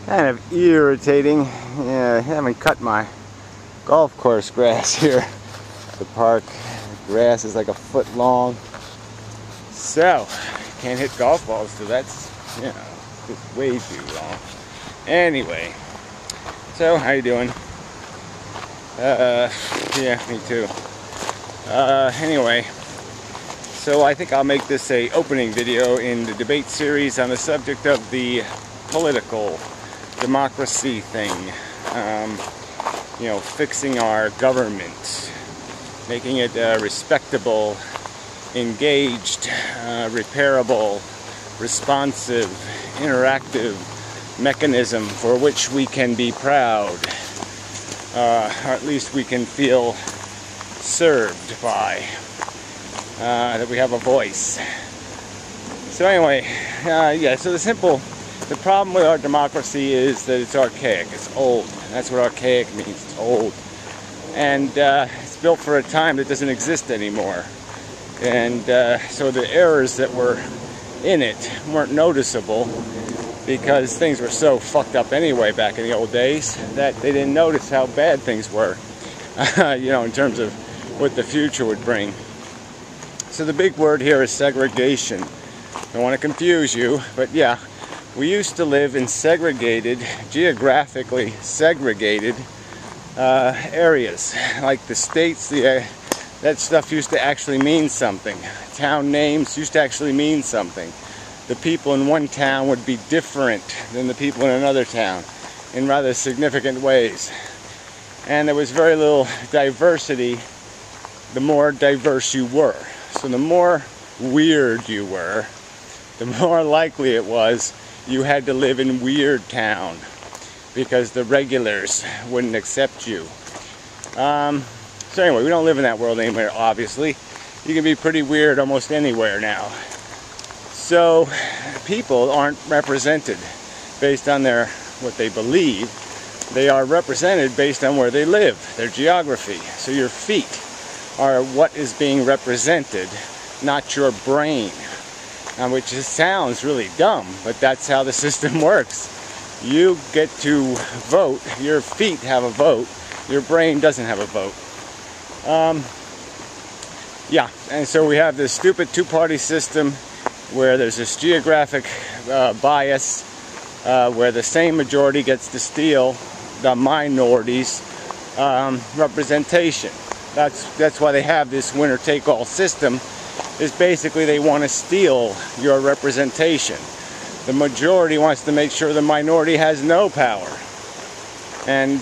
Kind of irritating. Yeah, I haven't cut my golf course grass here at the park. The grass is like a foot long. So, can't hit golf balls, so that's, you know, just way too long. Anyway, so how you doing? Yeah, me too. Anyway, so I think I'll make this a opening video in the debate series on the subject of the political democracy thing. You know, fixing our government, making it respectable, engaged, repairable, responsive, interactive mechanism for which we can be proud, or at least we can feel served by, that we have a voice. So anyway, yeah, so the problem with our democracy is that it's archaic, it's old. That's what archaic means, it's old. And it's built for a time that doesn't exist anymore. And so the errors that were in it weren't noticeable because things were so fucked up anyway back in the old days that they didn't notice how bad things were, you know, in terms of what the future would bring. So the big word here is segregation. I don't want to confuse you, but yeah, we used to live in segregated, geographically segregated areas. Like the states, that stuff used to actually mean something. Town names used to actually mean something. The people in one town would be different than the people in another town in rather significant ways. And there was very little diversity the more diverse you were. So the more weird you were, the more likely it was you had to live in Weird Town because the regulars wouldn't accept you. So anyway, we don't live in that world anymore, obviously. You can be pretty weird almost anywhere now. So people aren't represented based on what they believe. They are represented based on where they live, their geography. So your feet are what is being represented, not your brain. Which sounds really dumb, but that's how the system works. You get to vote, your feet have a vote, your brain doesn't have a vote. Yeah, and so we have this stupid two-party system where there's this geographic bias where the same majority gets to steal the minority's representation. That's why they have this winner-take-all system. Is basically they want to steal your representation. The majority wants to make sure the minority has no power. And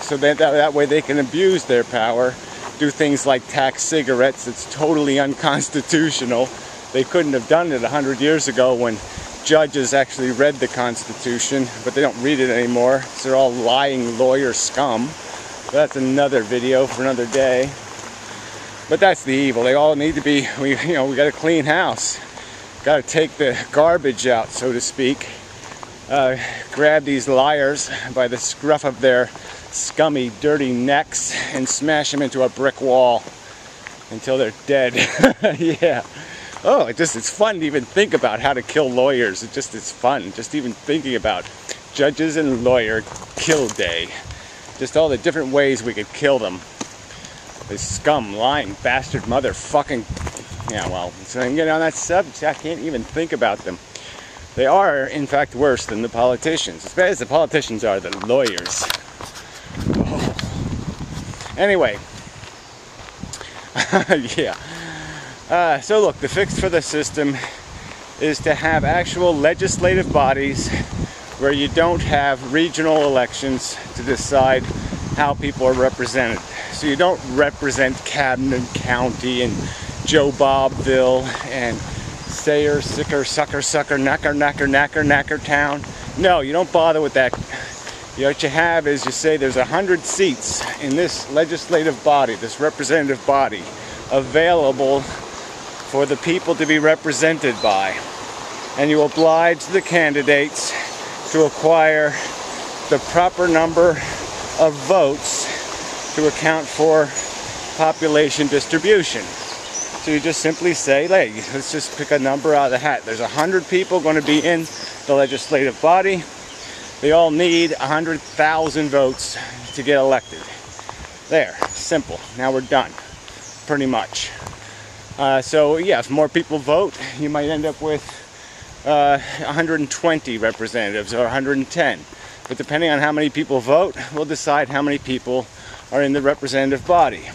so that way they can abuse their power, do things like tax cigarettes. It's totally unconstitutional. They couldn't have done it 100 years ago when judges actually read the Constitution, but they don't read it anymore. So they're all lying lawyer scum. But that's another video for another day. But that's the evil. They all need to be, we got a clean house. Got to take the garbage out, so to speak. Grab these liars by the scruff of their scummy, dirty necks and smash them into a brick wall until they're dead. Yeah. Oh, it's fun to even think about how to kill lawyers. It's fun. Just even thinking about judges and lawyer kill day. Just all the different ways we could kill them. This scum, lying, bastard, motherfucking... Yeah, well, so I can get on that subject, I can't even think about them. They are, in fact, worse than the politicians. As bad as the politicians are, the lawyers. Oh. Anyway. Yeah. So look, the fix for the system is to have actual legislative bodies where you don't have regional elections to decide how people are represented. So you don't represent Camden County and Joe Bobville and Sayer, Sicker, Sucker, Sucker, Knacker Town. No, you don't bother with that. What you have is you say there's 100 seats in this legislative body, this representative body, available for the people to be represented by. And you oblige the candidates to acquire the proper number of votes to account for population distribution. So you just simply say, hey, let's just pick a number out of the hat. There's 100 people going to be in the legislative body. They all need 100,000 votes to get elected. There, simple. Now we're done, pretty much. So yeah, if more people vote, you might end up with 120 representatives or 110. But depending on how many people vote, we'll decide how many people are in the representative body.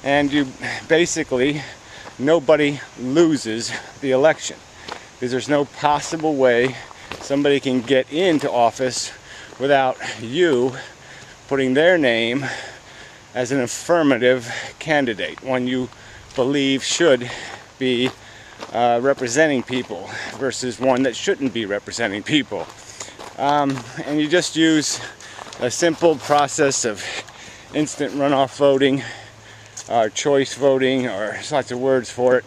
And you basically, nobody loses the election, because there's no possible way somebody can get into office without you putting their name as an affirmative candidate, one you believe should be representing people versus one that shouldn't be representing people. And you just use a simple process of instant runoff voting, or choice voting, or there's lots of words for it.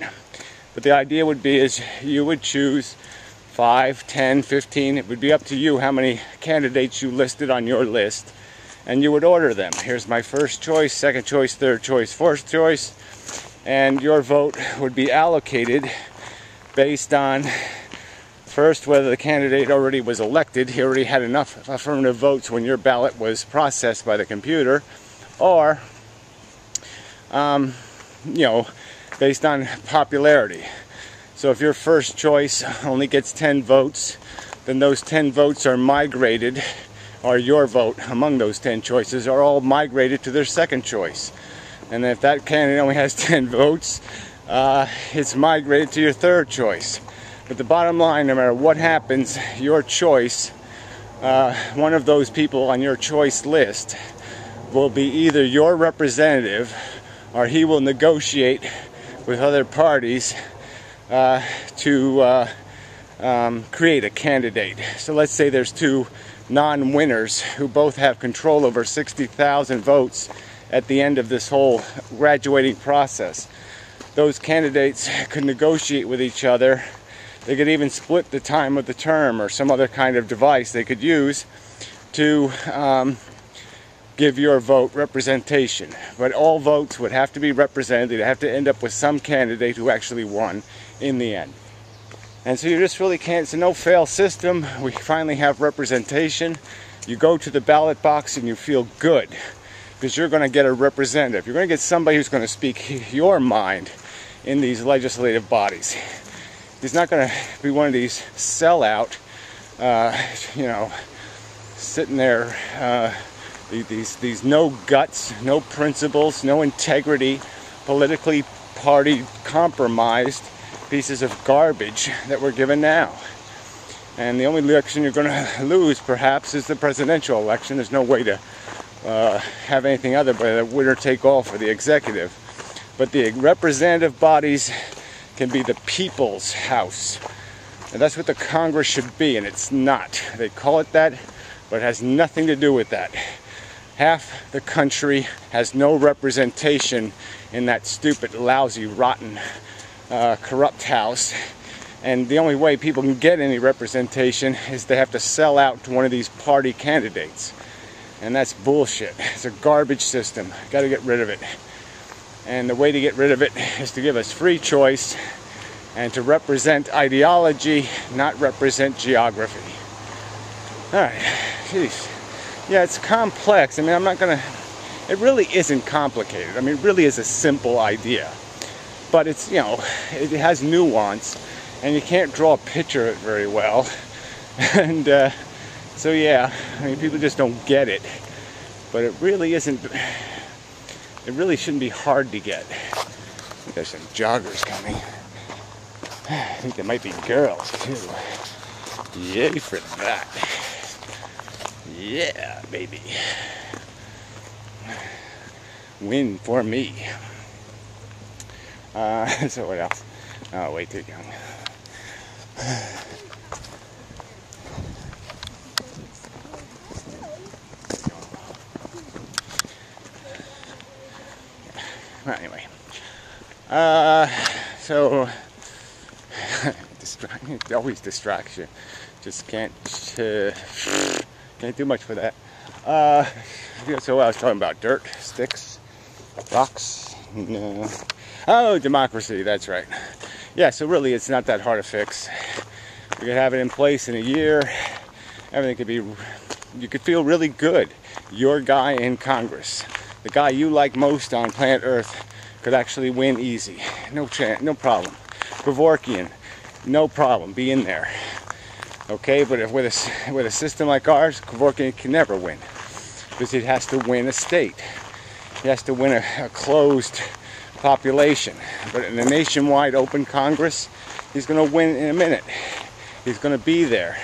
But the idea would be is you would choose 5, 10, 15, it would be up to you how many candidates you listed on your list, and you would order them. Here's my first choice, second choice, third choice, fourth choice, and your vote would be allocated based on first whether the candidate already was elected, he already had enough affirmative votes when your ballot was processed by the computer, or based on popularity. So if your first choice only gets 10 votes, then those 10 votes are migrated, or your vote among those 10 choices are all migrated to their second choice. And if that candidate only has 10 votes, it's migrated to your third choice. But the bottom line, no matter what happens, your choice, one of those people on your choice list will be either your representative, or he will negotiate with other parties to create a candidate. So let's say there's two non-winners who both have control over 60,000 votes at the end of this whole graduating process. Those candidates could negotiate with each other. They could even split the time of the term, or some other kind of device they could use to give your vote representation. But all votes would have to be represented. They'd have to end up with some candidate who actually won in the end. And so you just really can't, it's a no-fail system. We finally have representation. You go to the ballot box and you feel good, because you're going to get a representative. You're going to get somebody who's going to speak your mind in these legislative bodies. He's not going to be one of these sellout, sitting there, these no guts, no principles, no integrity, politically party compromised pieces of garbage that we're given now. And the only election you're going to lose, perhaps, is the presidential election. There's no way to have anything other but a winner-take-all for the executive. But the representative bodies can be the people's house. And that's what the Congress should be, and it's not. They call it that, but it has nothing to do with that. Half the country has no representation in that stupid, lousy, rotten, corrupt house. And the only way people can get any representation is they have to sell out to one of these party candidates. And that's bullshit. It's a garbage system. Got to get rid of it. And the way to get rid of it is to give us free choice and to represent ideology, not represent geography. Alright, jeez. Yeah, it's complex. I mean, I'm not going to... It really isn't complicated. I mean, it really is a simple idea. But it's, it has nuance, and you can't draw a picture of it very well. And so, yeah, I mean, people just don't get it. But it really isn't... It really shouldn't be hard to get. I think there's some joggers coming. I think there might be girls, too. Yay for that. Yeah, baby. Win for me. So what else? Oh, way too young. Well, anyway. So it always distracts you. Just can't do much for that. So I was talking about dirt, sticks, rocks. No. Oh, democracy. That's right. Yeah. So really, it's not that hard to fix. We could have it in place in a year. everything could be, you could feel really good. Your guy in Congress, the guy you like most on planet Earth, could actually win easy. No chance, no problem. Kevorkian, no problem, be in there. Okay, but if with a system like ours, Kevorkian can never win. Because he has to win a state. He has to win a closed population. But in a nationwide open Congress, he's going to win in a minute. He's going to be there.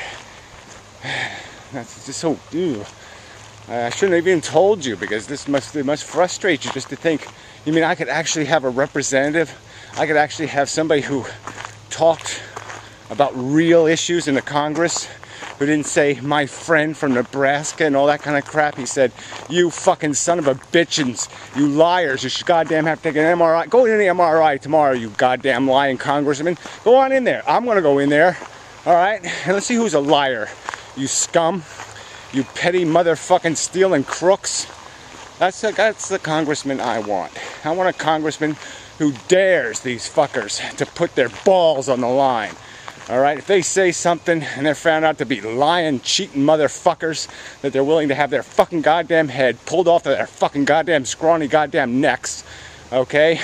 That's just so... Ew. I shouldn't have even told you, because it must frustrate you just to think, you mean I could actually have a representative? I could actually have somebody who talked about real issues in the Congress, who didn't say, my friend from Nebraska and all that kind of crap. He said, you fucking son of a bitch, and you liars, you should goddamn have to take an MRI. Go in the MRI tomorrow, you goddamn lying congressman. Go on in there. I'm gonna go in there. Alright? And let's see who's a liar. You scum. You petty motherfucking stealing crooks. That's the congressman I want. I want a congressman who dares these fuckers to put their balls on the line. Alright, if they say something and they're found out to be lying, cheating motherfuckers, that they're willing to have their fucking goddamn head pulled off of their fucking goddamn scrawny goddamn necks, okay?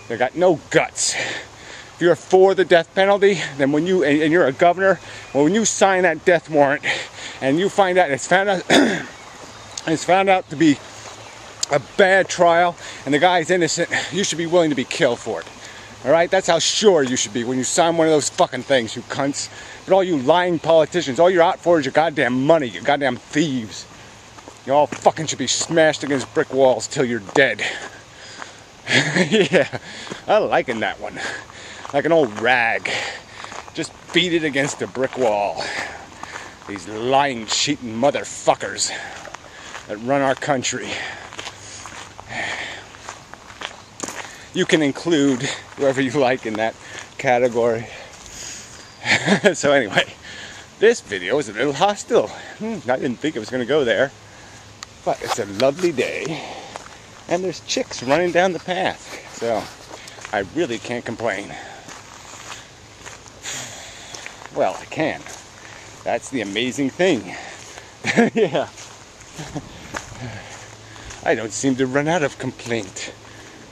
They got no guts. If you're for the death penalty, then when you, and you're a governor, well, when you sign that death warrant and you find out, it's found out to be a bad trial and the guy's innocent, you should be willing to be killed for it. Alright, that's how sure you should be when you sign one of those fucking things, you cunts. But all you lying politicians, all you're out for is your goddamn money, you goddamn thieves. You all fucking should be smashed against brick walls till you're dead. Yeah, I liking that one. Like an old rag. Just beat it against a brick wall. These lying, cheating motherfuckers that run our country. You can include whoever you like in that category. So anyway, this video is a little hostile. I didn't think it was going to go there. But it's a lovely day. And there's chicks running down the path. So I really can't complain. Well, I can. That's the amazing thing. Yeah. I don't seem to run out of complaint.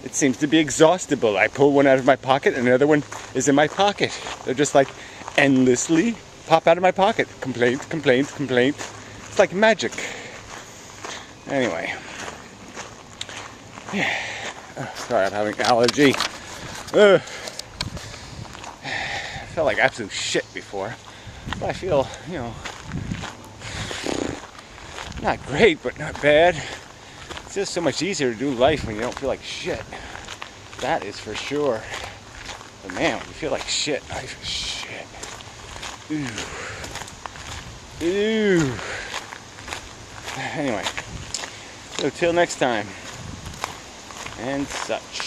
It seems to be exhaustible. I pull one out of my pocket and another one is in my pocket. They're just like endlessly pop out of my pocket. Complaint, complaint, complaint. It's like magic. Anyway. Sorry, I'm having an allergy. I felt like absolute shit before. But I feel, you know, not great, but not bad. It's just so much easier to do life when you don't feel like shit. That is for sure. But man, when you feel like shit, I feel shit. Ooh. Ooh. Anyway, so till next time, and such.